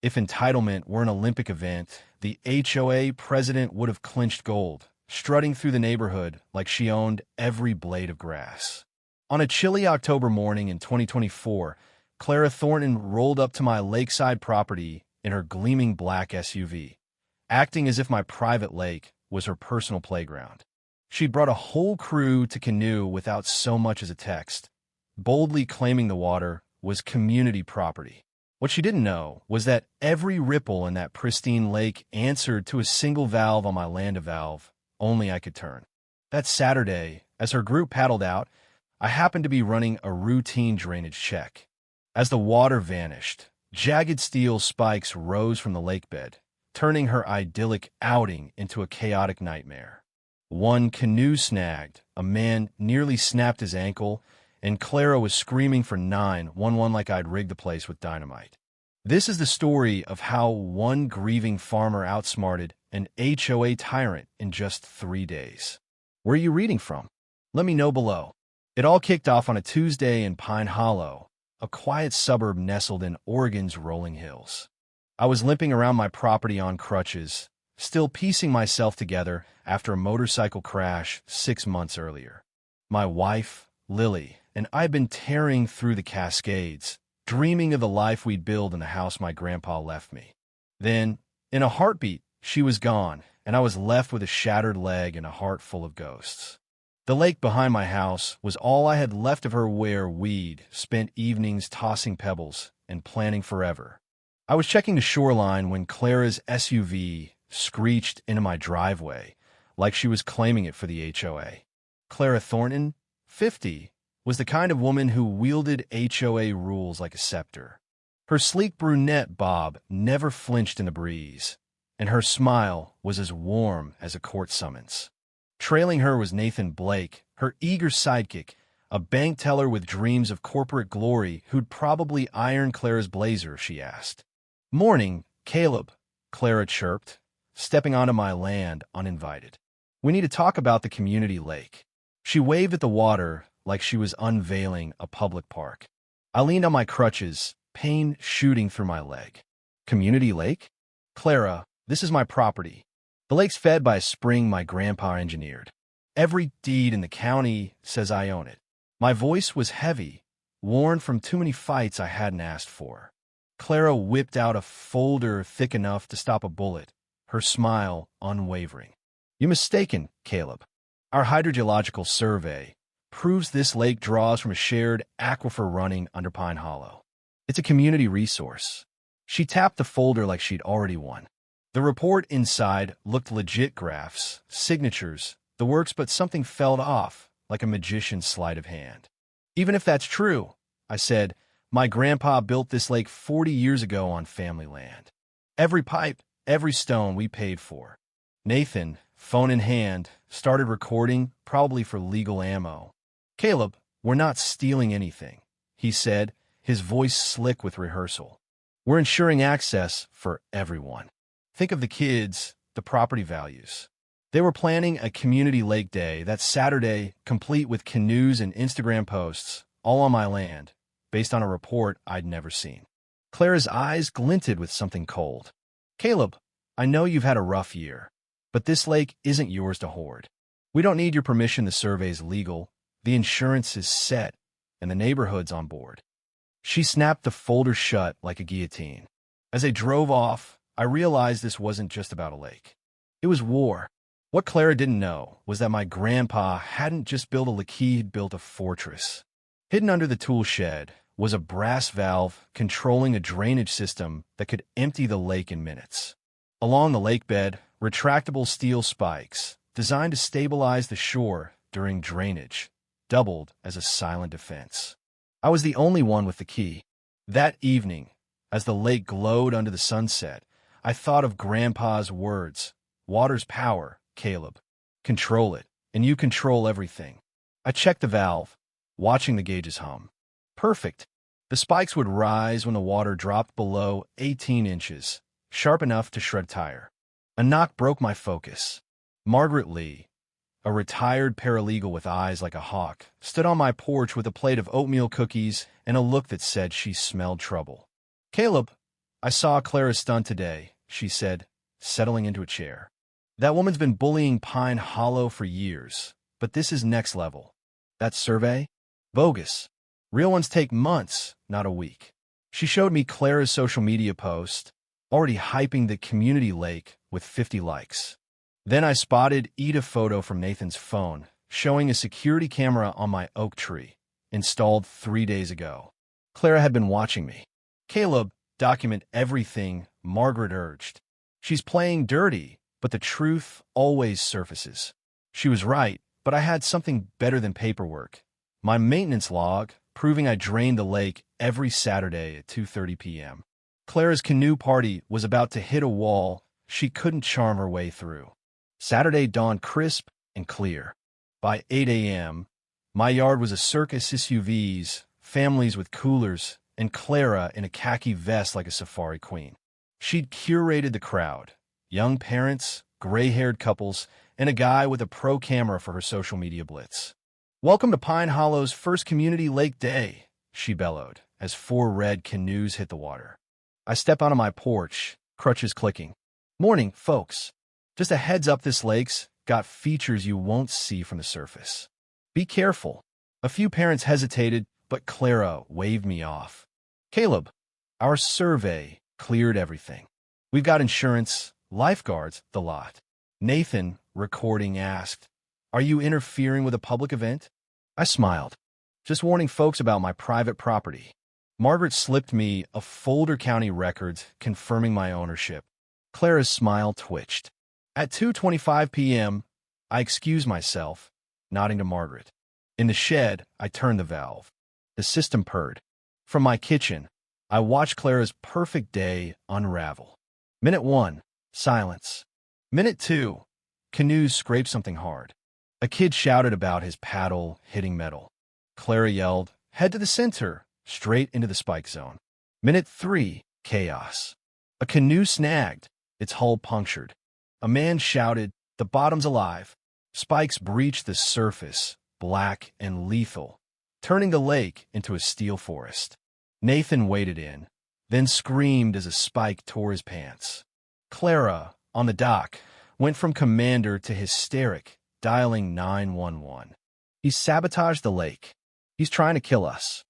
If entitlement were an Olympic event, the HOA president would have clinched gold, strutting through the neighborhood like she owned every blade of grass. On a chilly October morning in 2024, Clara Thornton rolled up to my lakeside property in her gleaming black SUV, acting as if my private lake was her personal playground. She'd brought a whole crew to canoe without so much as a text, boldly claiming the water was community property. What she didn't know was that every ripple in that pristine lake answered to a single valve on my land-to-valve only I could turn. That Saturday, as her group paddled out, I happened to be running a routine drainage check. As the water vanished, jagged steel spikes rose from the lakebed, turning her idyllic outing into a chaotic nightmare. One canoe snagged, a man nearly snapped his ankle, and Clara was screaming for 911 like I'd rigged the place with dynamite. This is the story of how one grieving farmer outsmarted an HOA tyrant in just 3 days. Where are you reading from? Let me know below. It all kicked off on a Tuesday in Pine Hollow, a quiet suburb nestled in Oregon's rolling hills. I was limping around my property on crutches, still piecing myself together after a motorcycle crash 6 months earlier. My wife, Lily, and I'd been tearing through the Cascades, dreaming of the life we'd build in the house my grandpa left me. Then, in a heartbeat, she was gone, and I was left with a shattered leg and a heart full of ghosts. The lake behind my house was all I had left of her where we'd spent evenings tossing pebbles and planning forever. I was checking the shoreline when Clara's SUV screeched into my driveway like she was claiming it for the HOA. Clara Thornton, 50, was the kind of woman who wielded HOA rules like a scepter. Her sleek brunette bob never flinched in the breeze, and her smile was as warm as a court summons. Trailing her was Nathan Blake, her eager sidekick, a bank teller with dreams of corporate glory who'd probably iron Clara's blazer, she asked. "Morning, Caleb," Clara chirped, stepping onto my land uninvited. "We need to talk about the community lake." She waved at the water like she was unveiling a public park. I leaned on my crutches, pain shooting through my leg. "Community lake? Clara, this is my property. The lake's fed by a spring my grandpa engineered. Every deed in the county says I own it." My voice was heavy, worn from too many fights I hadn't asked for. Clara whipped out a folder thick enough to stop a bullet, her smile unwavering. "You're mistaken, Caleb. Our hydrogeological survey proves this lake draws from a shared aquifer running under Pine Hollow. It's a community resource." She tapped the folder like she'd already won. The report inside looked legit: graphs, signatures, the works, but something felt off, like a magician's sleight of hand. "Even if that's true," I said, "my grandpa built this lake 40 years ago on family land. Every pipe, every stone we paid for." Nathan, phone in hand, started recording, probably for legal ammo. "Caleb, we're not stealing anything," he said, his voice slick with rehearsal. "We're ensuring access for everyone. Think of the kids, the property values." They were planning a community lake day that Saturday, complete with canoes and Instagram posts, all on my land, based on a report I'd never seen. Clara's eyes glinted with something cold. "Caleb, I know you've had a rough year, but this lake isn't yours to hoard. We don't need your permission. The survey's legal, the insurance is set, and the neighborhood's on board." She snapped the folder shut like a guillotine. As I drove off, I realized this wasn't just about a lake. It was war. What Clara didn't know was that my grandpa hadn't just built a lake, he'd built a fortress. Hidden under the tool shed was a brass valve controlling a drainage system that could empty the lake in minutes. Along the lake bed, retractable steel spikes, designed to stabilize the shore during drainage, doubled as a silent defense. I was the only one with the key. That evening, as the lake glowed under the sunset, I thought of Grandpa's words: "Water's power, Caleb. Control it, and you control everything." I checked the valve, watching the gauges hum. Perfect. The spikes would rise when the water dropped below 18 inches, sharp enough to shred tire. A knock broke my focus. Margaret Lee, a retired paralegal with eyes like a hawk, stood on my porch with a plate of oatmeal cookies and a look that said she smelled trouble. "Caleb, I saw Clara's stunt today, she said, settling into a chair. That woman's been bullying Pine Hollow for years, but this is next level. That survey? Bogus. Real ones take months, not a week. She showed me Clara's social media post, already hyping the community lake with 50 likes. Then I spotted a photo from Nathan's phone, showing a security camera on my oak tree, installed 3 days ago. Clara had been watching me. Caleb, document everything, Margaret urged. She's playing dirty, but the truth always surfaces. She was right, but I had something better than paperwork. My maintenance log, proving I drained the lake every Saturday at 2:30 p.m. Clara's canoe party was about to hit a wall she couldn't charm her way through. Saturday dawned crisp and clear. By 8 a.m., my yard was a circus SUVs, families with coolers, and Clara in a khaki vest like a safari queen. She'd curated the crowd, young parents, gray-haired couples, and a guy with a pro camera for her social media blitz. "Welcome to Pine Hollow's first community lake day," she bellowed, as 4 red canoes hit the water. I step onto my porch, crutches clicking. "Morning, folks. Just a heads up, this lake's got features you won't see from the surface. Be careful." A few parents hesitated, but Clara waved me off. "Caleb, our survey cleared everything. We've got insurance, lifeguards, the lot." Nathan, recording, asked, "Are you interfering with a public event?" I smiled. "Just warning folks about my private property." Margaret slipped me a folder county records confirming my ownership. Clara's smile twitched. At 2:25 p.m., I excused myself, nodding to Margaret. In the shed, I turned the valve. The system purred. From my kitchen, I watched Clara's perfect day unravel. Minute 1, silence. Minute 2, canoes scraped something hard. A kid shouted about his paddle hitting metal. Clara yelled, "Head to the center," straight into the spike zone. Minute 3, chaos. A canoe snagged, its hull punctured. A man shouted, "The bottom's alive." Spikes breached the surface, black and lethal, turning the lake into a steel forest. Nathan waded in, then screamed as a spike tore his pants. Clara, on the dock, went from commander to hysteric, dialing 911. "He's sabotaged the lake. He's trying to kill us."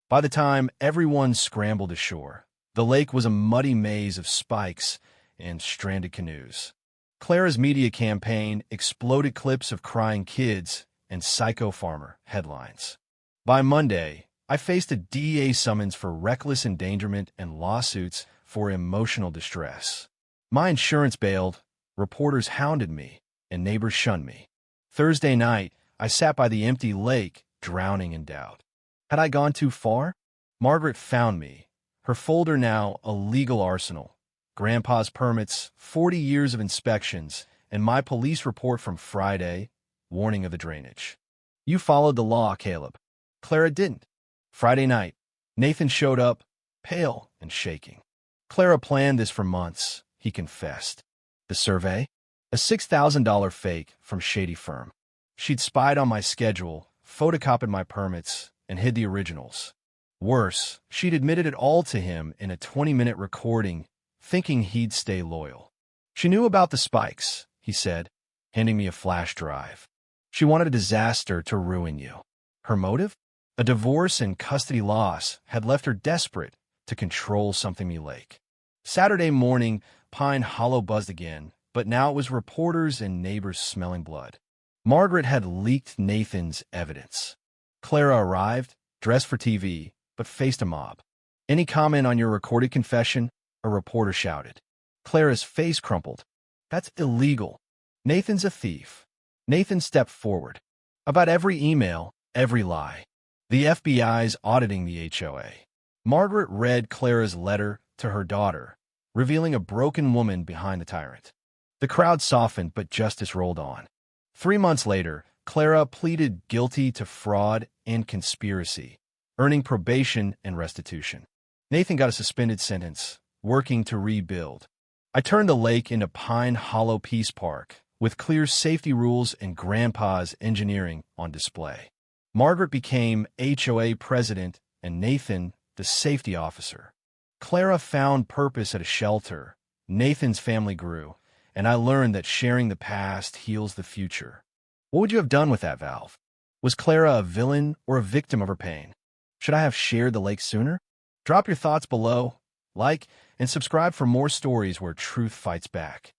By the time everyone scrambled ashore, the lake was a muddy maze of spikes and stranded canoes. Clara's media campaign exploded clips of crying kids and psycho farmer headlines. By Monday, I faced a DEA summons for reckless endangerment and lawsuits for emotional distress. My insurance bailed, reporters hounded me, and neighbors shunned me. Thursday night, I sat by the empty lake, drowning in doubt. Had I gone too far? Margaret found me, her folder now a legal arsenal. Grandpa's permits, 40 years of inspections, and my police report from Friday, warning of the drainage. "You followed the law, Caleb." Clara didn't. Friday night, Nathan showed up, pale and shaking. "Clara planned this for months," he confessed. The survey? A $6,000 fake from shady firm. She'd spied on my schedule, photocopied my permits, and hid the originals. Worse, she'd admitted it all to him in a 20-minute recording, thinking he'd stay loyal. "She knew about the spikes," he said, handing me a flash drive. "She wanted a disaster to ruin you." Her motive? A divorce and custody loss had left her desperate to control Something Me Lake. Saturday morning, Pine Hollow buzzed again, but now it was reporters and neighbors smelling blood. Margaret had leaked Nathan's evidence. Clara arrived, dressed for TV, but faced a mob. "Any comment on your recorded confession?" a reporter shouted. Clara's face crumpled. "That's illegal. Nathan's a thief." Nathan stepped forward. "About every email, every lie. The FBI's auditing the HOA." Margaret read Clara's letter to her daughter, revealing a broken woman behind the tyrant. The crowd softened, but justice rolled on. 3 months later, Clara pleaded guilty to fraud and conspiracy, earning probation and restitution. Nathan got a suspended sentence, working to rebuild. I turned the lake into Pine Hollow Peace Park, with clear safety rules and Grandpa's engineering on display. Margaret became HOA president and Nathan the safety officer. Clara found purpose at a shelter. Nathan's family grew, and I learned that sharing the past heals the future. What would you have done with that valve? Was Clara a villain or a victim of her pain? Should I have shared the lake sooner? Drop your thoughts below, like, and subscribe for more stories where truth fights back.